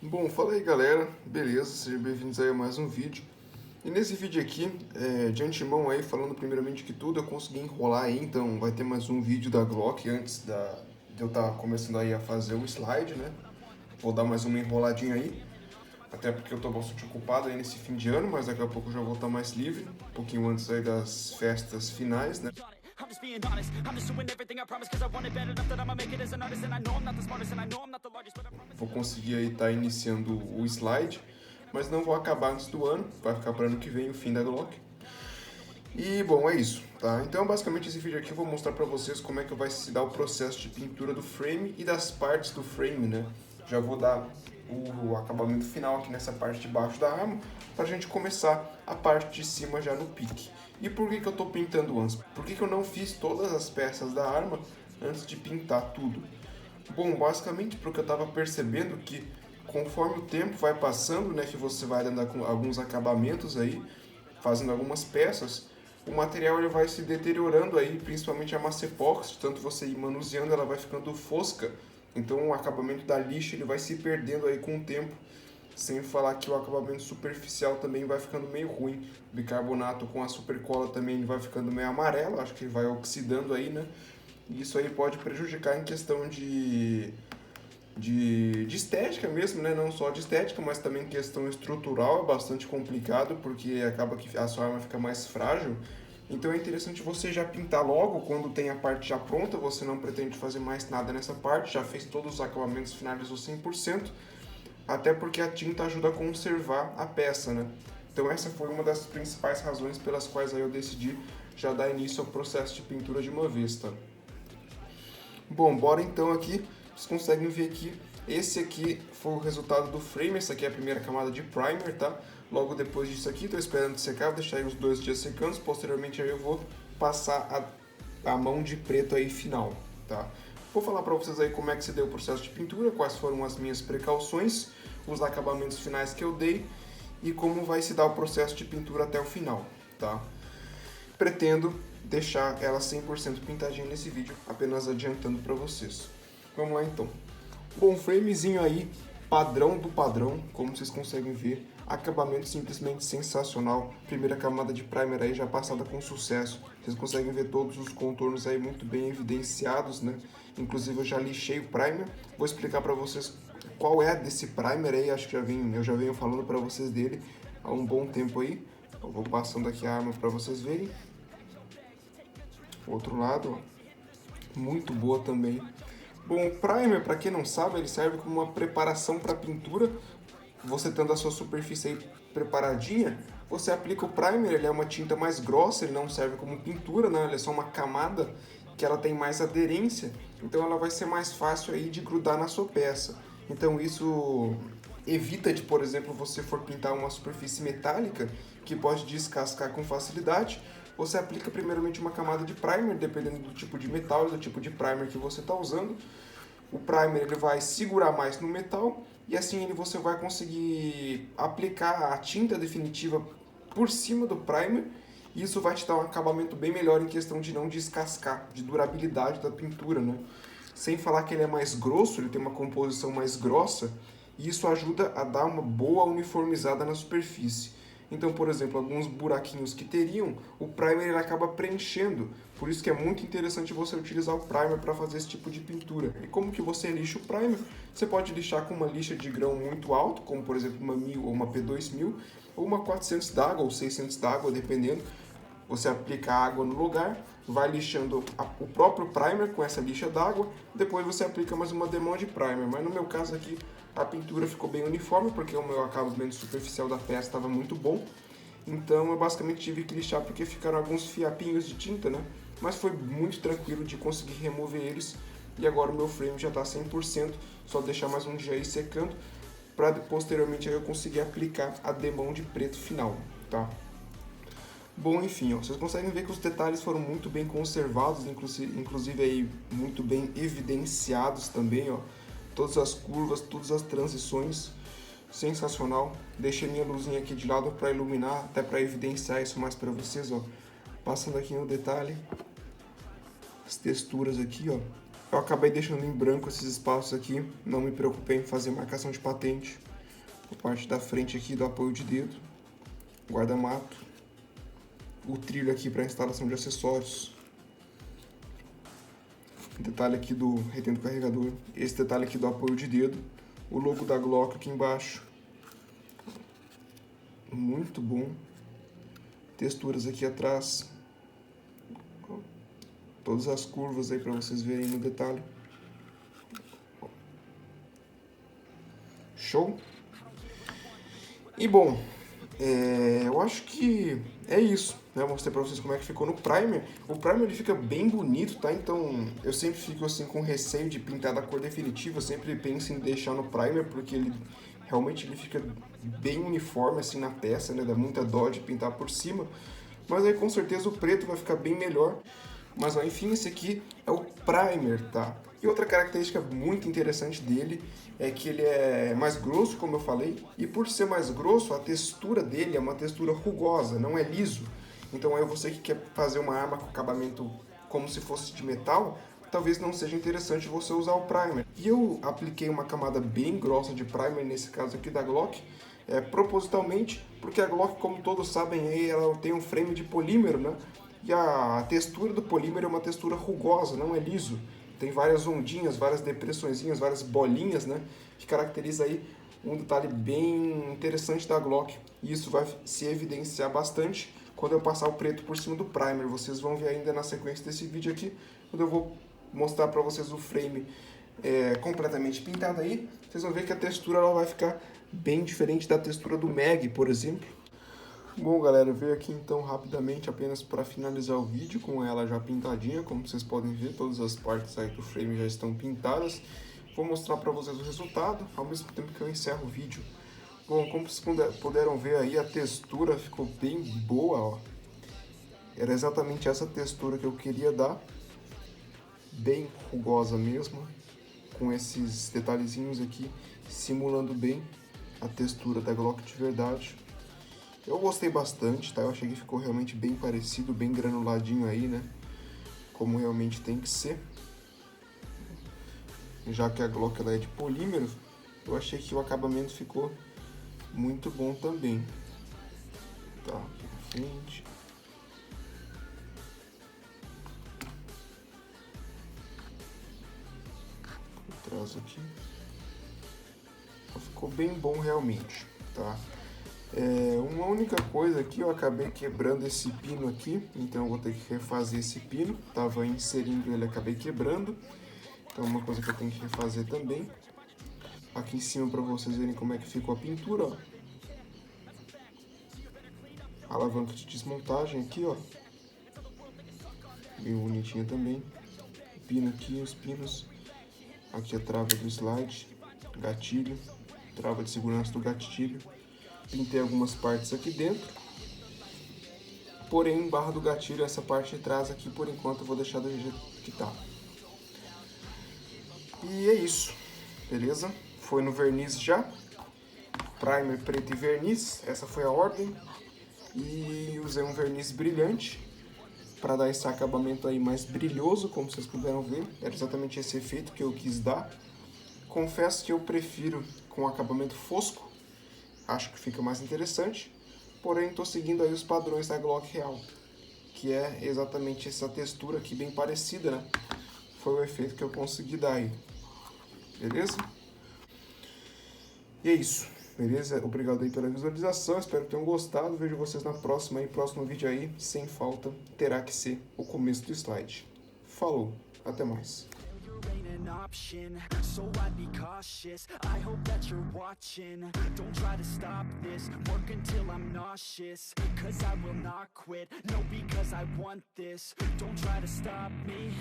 Bom, fala aí galera, beleza? Sejam bem-vindos aí a mais um vídeo. E nesse vídeo aqui, de antemão aí, falando primeiramente que tudo, eu consegui enrolar aí, então vai ter mais um vídeo da Glock antes de eu estar começando aí a fazer o slide, né? Vou dar mais uma enroladinha aí, até porque eu tô bastante ocupado aí nesse fim de ano, mas daqui a pouco eu já vou estar mais livre, um pouquinho antes aí das festas finais, né? I'm just being honest, I'm just doing everything I promise cause I want it bad enough that I'ma make it as an artist. And I know I'm not the smartest and I know I'm not the largest, but I promise. Vou conseguir aí estar iniciando o slide, mas não vou acabar antes do ano, vai ficar para ano que vem o fim da Glock. E bom, é isso, tá? Então basicamente esse vídeo aqui eu vou mostrar pra vocês como é que vai se dar o processo de pintura do frame e das partes do frame, né? Já vou dar o acabamento final aqui nessa parte de baixo da arma, pra gente começar a parte de cima já no pique. E por que eu tô pintando antes? Por que eu não fiz todas as peças da arma antes de pintar tudo? Bom, basicamente porque eu tava percebendo que conforme o tempo vai passando, né, que você vai dando alguns acabamentos aí, fazendo algumas peças, o material ele vai se deteriorando aí, principalmente a massa epóxi, tanto você ir manuseando ela vai ficando fosca, então o acabamento da lixa ele vai se perdendo aí com o tempo, sem falar que o acabamento superficial também vai ficando meio ruim, o bicarbonato com a supercola também ele vai ficando meio amarelo, acho que ele vai oxidando aí, né, e isso aí pode prejudicar em questão de estética mesmo, né? Não só de estética, mas também questão estrutural é bastante complicado, porque acaba que a sua arma fica mais frágil. Então é interessante você já pintar logo, quando tem a parte já pronta, você não pretende fazer mais nada nessa parte, já fez todos os acabamentos, finalizou 100%, até porque a tinta ajuda a conservar a peça, né? Então essa foi uma das principais razões pelas quais aí eu decidi já dar início ao processo de pintura de uma vez, tá? Bom, bora então aqui, vocês conseguem ver aqui, esse aqui foi o resultado do frame, essa aqui é a primeira camada de primer, tá? Logo depois disso aqui, estou esperando secar, vou deixar aí os 2 dias secando, posteriormente aí eu vou passar a mão de preto aí final, tá? Vou falar para vocês aí como é que se deu o processo de pintura, quais foram as minhas precauções, os acabamentos finais que eu dei e como vai se dar o processo de pintura até o final, tá? Pretendo deixar ela 100% pintadinha nesse vídeo, apenas adiantando para vocês. Vamos lá então. Bom, framezinho aí, padrão do padrão, como vocês conseguem ver, acabamento simplesmente sensacional, primeira camada de primer aí já passada com sucesso, vocês conseguem ver todos os contornos aí muito bem evidenciados, né? Inclusive eu já lixei o primer, vou explicar para vocês qual é desse primer aí, acho que eu já venho falando para vocês dele há um bom tempo aí. Eu vou passando aqui a arma para vocês verem. Outro lado, ó, muito boa também. Bom, o primer, para quem não sabe, ele serve como uma preparação para pintura. Você tendo a sua superfície aí preparadinha, você aplica o primer, ele é uma tinta mais grossa, ele não serve como pintura, né? Ele é só uma camada que ela tem mais aderência, então ela vai ser mais fácil aí de grudar na sua peça. Então isso evita de, por exemplo, você for pintar uma superfície metálica que pode descascar com facilidade. Você aplica primeiramente uma camada de primer, dependendo do tipo de metal e do tipo de primer que você está usando. O primer ele vai segurar mais no metal e assim você vai conseguir aplicar a tinta definitiva por cima do primer. E isso vai te dar um acabamento bem melhor em questão de não descascar, de durabilidade da pintura, né? Sem falar que ele é mais grosso, ele tem uma composição mais grossa, e isso ajuda a dar uma boa uniformizada na superfície. Então, por exemplo, alguns buraquinhos que teriam, o primer ele acaba preenchendo. Por isso que é muito interessante você utilizar o primer para fazer esse tipo de pintura. E como que você lixa o primer? Você pode lixar com uma lixa de grão muito alto, como por exemplo uma 1000 ou uma P2000, ou uma 400 d'água ou 600 d'água, dependendo. Você aplica a água no lugar, vai lixando o próprio primer com essa lixa d'água, depois você aplica mais uma demão de primer. Mas no meu caso aqui, a pintura ficou bem uniforme, porque o meu acabamento superficial da peça estava muito bom. Então eu basicamente tive que lixar porque ficaram alguns fiapinhos de tinta, né? Mas foi muito tranquilo de conseguir remover eles. E agora o meu frame já está 100%, só deixar mais um dia aí secando, para posteriormente aí eu conseguir aplicar a demão de preto final, tá? Bom, enfim, ó, vocês conseguem ver que os detalhes foram muito bem conservados, inclusive aí muito bem evidenciados também, ó. Todas as curvas, todas as transições, sensacional. Deixei minha luzinha aqui de lado para iluminar, até para evidenciar isso mais para vocês, ó. Passando aqui no detalhe, as texturas aqui, ó. Eu acabei deixando em branco esses espaços aqui, não me preocupei em fazer marcação de patente. A parte da frente aqui do apoio de dedo, guarda-mato, o trilho aqui para instalação de acessórios, o detalhe aqui do retém do carregador, esse detalhe aqui do apoio de dedo, o logo da Glock aqui embaixo, muito bom, texturas aqui atrás, todas as curvas aí para vocês verem no detalhe. Show? E bom, eu acho que é isso, né? Eu mostrei pra vocês como é que ficou no primer. O primer ele fica bem bonito, tá? Então eu sempre fico assim com receio de pintar da cor definitiva. Eu sempre penso em deixar no primer, porque ele realmente ele fica bem uniforme assim na peça, né? Dá muita dó de pintar por cima. Mas aí com certeza o preto vai ficar bem melhor. Mas ó, enfim, esse aqui é o primer, tá? E outra característica muito interessante dele é que ele é mais grosso, como eu falei, e por ser mais grosso, a textura dele é uma textura rugosa, não é liso. Então aí você que quer fazer uma arma com acabamento como se fosse de metal, talvez não seja interessante você usar o primer. E eu apliquei uma camada bem grossa de primer, nesse caso aqui da Glock, propositalmente, porque a Glock, como todos sabem, aí ela tem um frame de polímero, né? E a textura do polímero é uma textura rugosa, não é liso. Tem várias ondinhas, várias depressõezinhas, várias bolinhas, né? Que caracteriza aí um detalhe bem interessante da Glock. E isso vai se evidenciar bastante quando eu passar o preto por cima do primer. Vocês vão ver ainda na sequência desse vídeo aqui, quando eu vou mostrar para vocês o frame completamente pintado aí. Vocês vão ver que a textura ela vai ficar bem diferente da textura do Mag, por exemplo. Bom, galera, eu veio aqui então rapidamente apenas para finalizar o vídeo com ela já pintadinha. Como vocês podem ver, todas as partes aí do frame já estão pintadas. Vou mostrar para vocês o resultado, ao mesmo tempo que eu encerro o vídeo. Bom, como vocês puderam ver aí, a textura ficou bem boa, ó. Era exatamente essa textura que eu queria dar. Bem rugosa mesmo, com esses detalhezinhos aqui, simulando bem a textura da Glock de verdade. Eu gostei bastante, tá? Eu achei que ficou realmente bem parecido, bem granuladinho aí, né? Como realmente tem que ser. Já que a Glock ela é de polímero, eu achei que o acabamento ficou muito bom também. Tá, aqui na frente. Atrás aqui. Ficou bem bom realmente, tá? Uma única coisa aqui, eu acabei quebrando esse pino aqui, então eu vou ter que refazer esse pino. Tava inserindo ele, acabei quebrando, então é uma coisa que eu tenho que refazer também. Aqui em cima para vocês verem como é que ficou a pintura, ó. Alavanca de desmontagem aqui, ó, bem bonitinha também. O pino aqui, os pinos. Aqui a trava do slide, gatilho, trava de segurança do gatilho. Pintei algumas partes aqui dentro, porém, barra do gatilho, essa parte de trás aqui, por enquanto, eu vou deixar do jeito que tá. E é isso, beleza? Foi no verniz já, primer, preto e verniz, essa foi a ordem. E usei um verniz brilhante, para dar esse acabamento aí mais brilhoso, como vocês puderam ver. Era exatamente esse efeito que eu quis dar. Confesso que eu prefiro com acabamento fosco, acho que fica mais interessante, porém estou seguindo aí os padrões da Glock real, que é exatamente essa textura aqui bem parecida, né? Foi o efeito que eu consegui dar aí, beleza? E é isso, beleza? Obrigado aí pela visualização, espero que tenham gostado, vejo vocês na próxima aí, próximo vídeo aí, sem falta, terá que ser o começo do slide. Falou, até mais. An option, so I'd be cautious. I hope that you're watching. Don't try to stop this, work until I'm nauseous. Cause I will not quit, no, because I want this. Don't try to stop me.